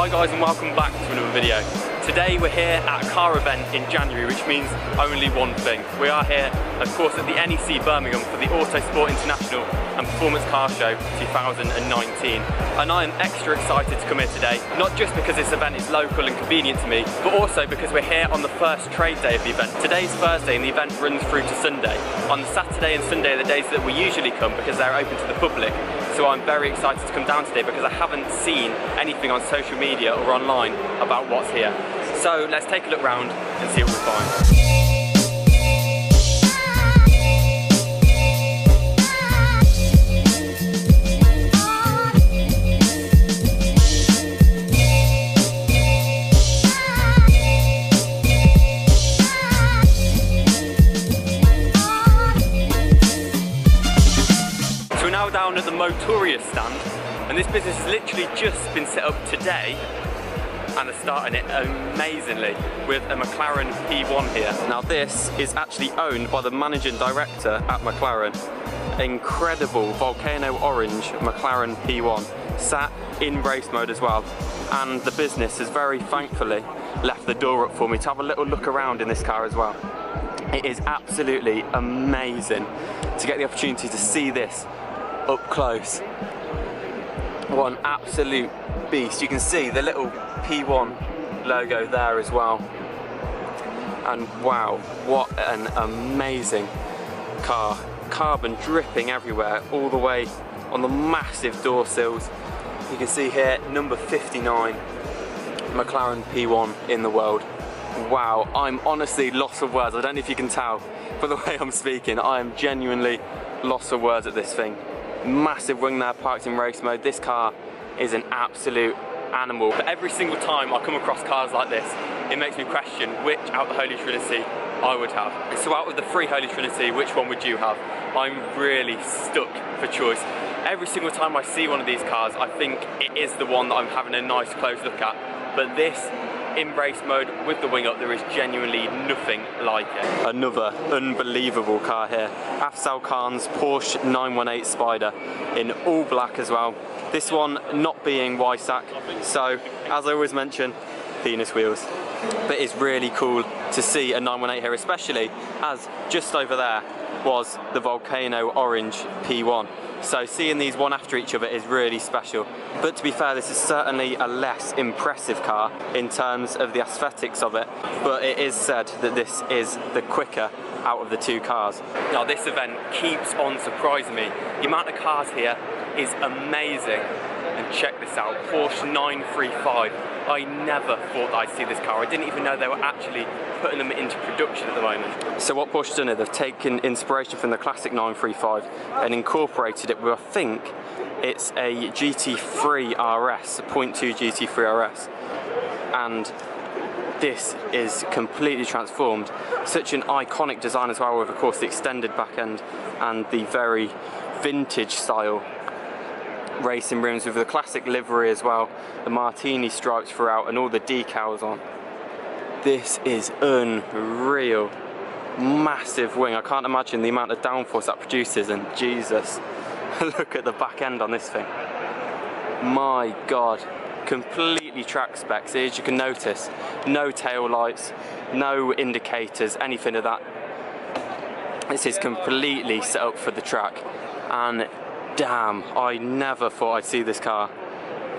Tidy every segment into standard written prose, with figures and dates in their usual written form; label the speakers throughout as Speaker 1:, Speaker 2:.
Speaker 1: Hi guys, and welcome back to another video. Today we're here at a car event in January, which means only one thing. We are here, of course, at the NEC Birmingham for the Autosport International and Performance Car Show 2019. And I am extra excited to come here today, not just because this event is local and convenient to me, but also because we're here on the first trade day of the event. Today's Thursday and the event runs through to Sunday. On Saturday and Sunday are the days that we usually come because they're open to the public. So I'm very excited to come down today because I haven't seen anything on social media or online about what's here. So let's take a look round and see what we find. Down at the Motorious stand, and this business has literally just been set up today and they're starting it amazingly with a McLaren P1 here. Now this is actually owned by the managing director at McLaren. Incredible volcano orange McLaren P1, sat in race mode as well, and the business has very thankfully left the door up for me to have a little look around in this car as well. It is absolutely amazing to get the opportunity to see this up close. What an absolute beast. You can see the little P1 logo there as well. And wow, what an amazing car. Carbon dripping everywhere, all the way on the massive door sills. You can see here, number 59, McLaren P1 in the world. Wow, I'm honestly lost for words. I don't know if you can tell by the way I'm speaking. I am genuinely lost for words at this thing. Massive wing there parked in race mode. This car is an absolute animal. But every single time I come across cars like this, it makes me question which out of the Holy Trinity I would have. So out of the three Holy Trinity, which one would you have? I'm really stuck for choice. Every single time I see one of these cars, I think it is the one that I'm having a nice close look at. But this, in race mode with the wing up, there is genuinely nothing like it. Another unbelievable car here. Afzal Khan's Porsche 918 Spider in all black as well. This one not being Weissach, so as I always mention, Venus wheels. But it's really cool to see a 918 here, especially as just over there was the volcano orange P1. So seeing these one after each other is really special. But to be fair, this is certainly a less impressive car in terms of the aesthetics of it. But it is said that this is the quicker out of the two cars. Now this event keeps on surprising me. The amount of cars here is amazing. And check this out, Porsche 935. I never thought I'd see this car. I didn't even know they were actually putting them into production at the moment. So what Porsche's done here, they've taken inspiration from the classic 935 and incorporated it with, I think, it's a GT3 RS, a 0.2 GT3 RS. And this is completely transformed. Such an iconic design as well, with of course the extended back end and the very vintage style racing rims with the classic livery as well, the martini stripes throughout and all the decals on. This is unreal. Massive wing. I can't imagine the amount of downforce that produces, and Jesus, look at the back end on this thing. My God, completely track specs. As you can notice, no tail lights, no indicators, anything of that. This is completely set up for the track, and damn, I never thought I'd see this car.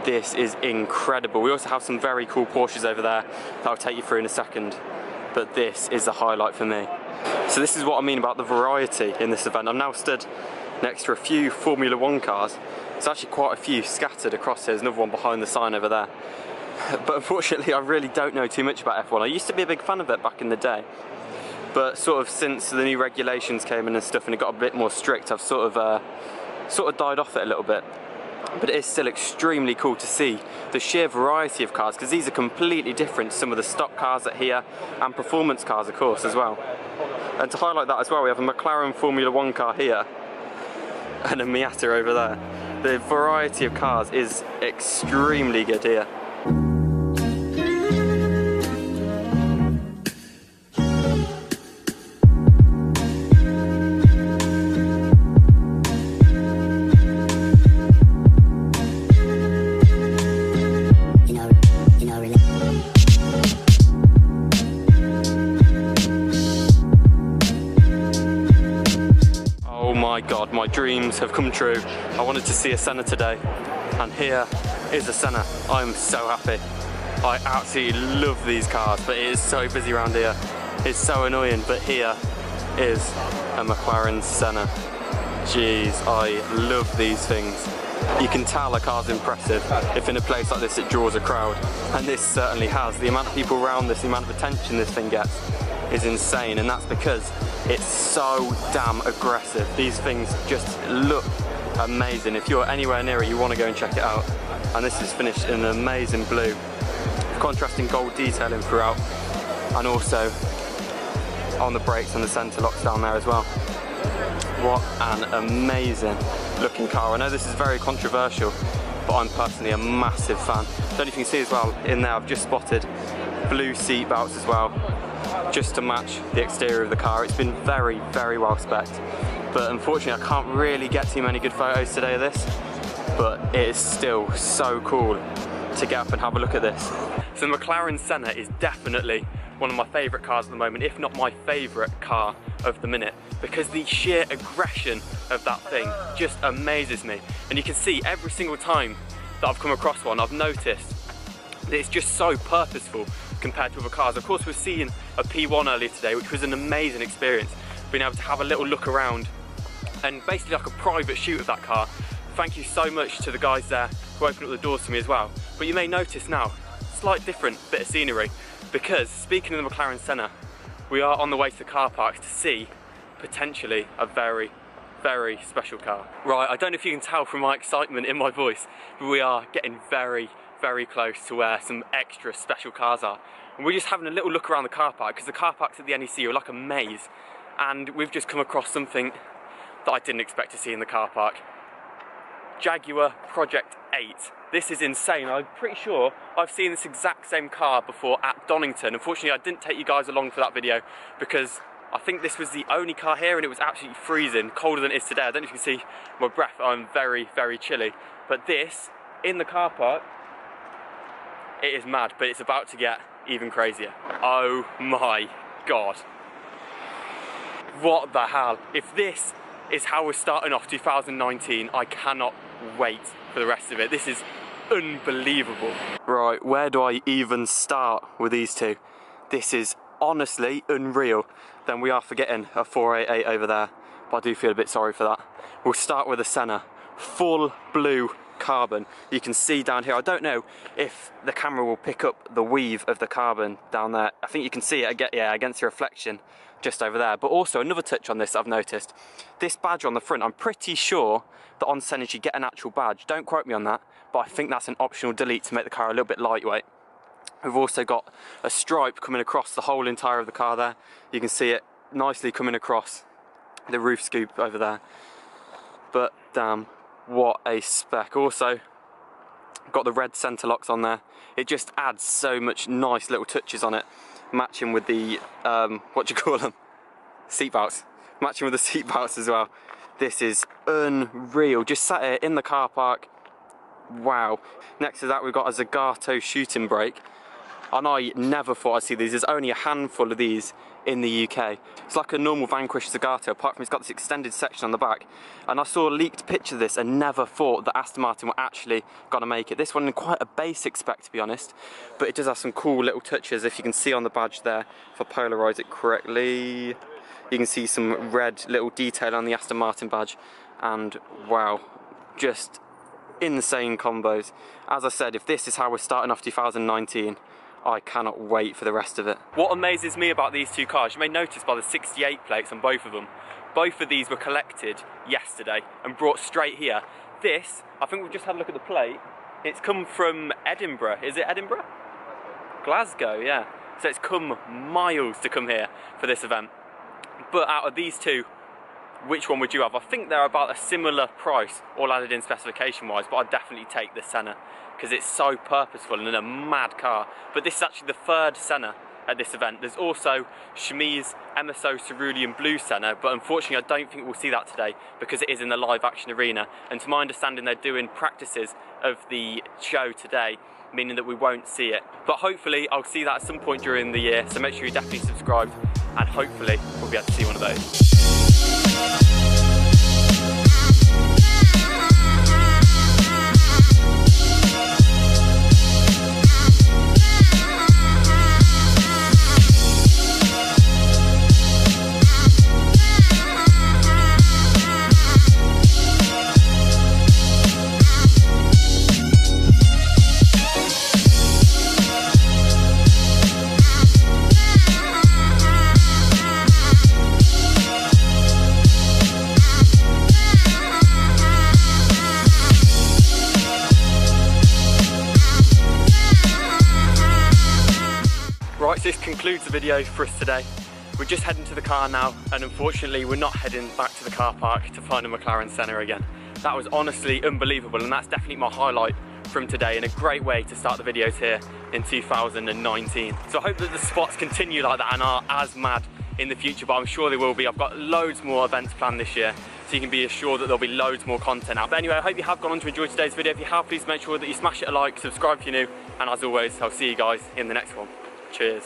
Speaker 1: This is incredible. We also have some very cool Porsches over there that I'll take you through in a second, but this is a highlight for me. So this is what I mean about the variety in this event. I'm now stood next to a few Formula 1 cars. There's actually quite a few scattered across here. There's another one behind the sign over there. But unfortunately, I really don't know too much about F1. I used to be a big fan of it back in the day, but sort of since the new regulations came in and stuff and it got a bit more strict, I've sort of died off it a little bit. But it is still extremely cool to see the sheer variety of cars, because these are completely different to some of the stock cars that are here, and performance cars of course as well. And to highlight that as well, we have a McLaren Formula 1 car here and a Miata over there. The variety of cars is extremely good here.
Speaker 2: You know.
Speaker 1: my God, my dreams have come true. I wanted to see a Senna today, and here is a Senna. I'm so happy. I absolutely love these cars, but it is so busy around here. It's so annoying, but here is a McLaren Senna. Jeez, I love these things. You can tell a car's impressive if in a place like this it draws a crowd, and this certainly has. The amount of people around this, the amount of attention this thing gets is insane, and that's because it's so damn aggressive. These things just look amazing. If you're anywhere near it, you want to go and check it out. And this is finished in an amazing blue, contrasting gold detailing throughout, and also on the brakes and the centre locks down there as well. What an amazing looking car. I know this is very controversial, but I'm personally a massive fan. Don't know if you can see as well, in there I've just spotted blue seat belts as well, just to match the exterior of the car. It's been very, very well spec'd, but unfortunately I can't really get too many good photos today of this, but it is still so cool to get up and have a look at this. So the McLaren Senna is definitely one of my favourite cars at the moment, if not my favourite car of the minute, because the sheer aggression of that thing just amazes me. And you can see every single time that I've come across one, I've noticed that it's just so purposeful compared to other cars. Of course, we've seen a P1 earlier today, which was an amazing experience, being able to have a little look around and basically like a private shoot of that car. Thank you so much to the guys there who opened up the doors to me as well. But you may notice now, slight different bit of scenery, because speaking of the McLaren Senna, we are on the way to the car parks to see potentially a very, very special car. Right, I don't know if you can tell from my excitement in my voice, but we are getting very, very close to where some extra special cars are. And we're just having a little look around the car park, because the car parks at the NEC are like a maze, and we've just come across something that I didn't expect to see in the car park. Jaguar Project 8. This is insane. I'm pretty sure I've seen this exact same car before at Donington. Unfortunately, I didn't take you guys along for that video because I think this was the only car here and it was absolutely freezing, colder than it is today. I don't know if you can see my breath, I'm very, very chilly. But this, in the car park, it is mad, but it's about to get even crazier. Oh my God. What the hell? If this is how we're starting off 2019, I cannot wait for the rest of it. This is unbelievable. Right, where do I even start with these two? This is honestly unreal. Then we are forgetting a 488 over there, but I do feel a bit sorry for that. We'll start with the Senna, full blue carbon. You can see down here, I don't know if the camera will pick up the weave of the carbon down there. I think you can see it against the reflection just over there. But also another touch on this I've noticed, this badge on the front, I'm pretty sure that on Sennas you get an actual badge. Don't quote me on that, but I think that's an optional delete to make the car a little bit lightweight. We've also got a stripe coming across the whole entire of the car there. You can see it nicely coming across the roof scoop over there. But damn, what a spec. Also got the red centre locks on there. It just adds so much nice little touches on it, matching with the what do you call them, seat belts, matching with the seat belts as well. This is unreal. Just sat here in the car park. Wow. Next to that we've got a Zagato shooting brake, and I never thought I'd see these. There's only a handful of these in the UK. It's like a normal Vanquish Zagato, apart from it's got this extended section on the back. And I saw a leaked picture of this and never thought that Aston Martin were actually going to make it. This one in quite a basic spec, to be honest, but it does have some cool little touches. If you can see on the badge there, if I polarise it correctly, you can see some red little detail on the Aston Martin badge, and wow, just insane combos. As I said, if this is how we're starting off 2019, I cannot wait for the rest of it. What amazes me about these two cars, you may notice by the 68 plates on both of them, both of these were collected yesterday and brought straight here. This, I think we've just had a look at the plate, it's come from Edinburgh. Is it Edinburgh? Glasgow, yeah. So it's come miles to come here for this event. But out of these two, which one would you have? I think they're about a similar price, all added in specification wise, but I'd definitely take the Senna because it's so purposeful and a mad car. But this is actually the third Senna at this event. There's also Chami's MSO Cerulean Blue Senna, but unfortunately I don't think we'll see that today because it is in the live action arena. And to my understanding, they're doing practices of the show today, meaning that we won't see it. But hopefully I'll see that at some point during the year, so make sure you're definitely subscribed, and hopefully we'll be able to see one of those. this concludes the video for us today. We're just heading to the car now, and unfortunately we're not heading back to the car park to find a McLaren Senna again. That was honestly unbelievable, and that's definitely my highlight from today, and a great way to start the videos here in 2019. So I hope that the spots continue like that and are as mad in the future, but I'm sure they will be. I've got loads more events planned this year, so you can be assured that there'll be loads more content out. But anyway, I hope you have gone on to enjoy today's video. If you have, please make sure that you smash it a like, subscribe if you're new, and as always, I'll see you guys in the next one. Cheers.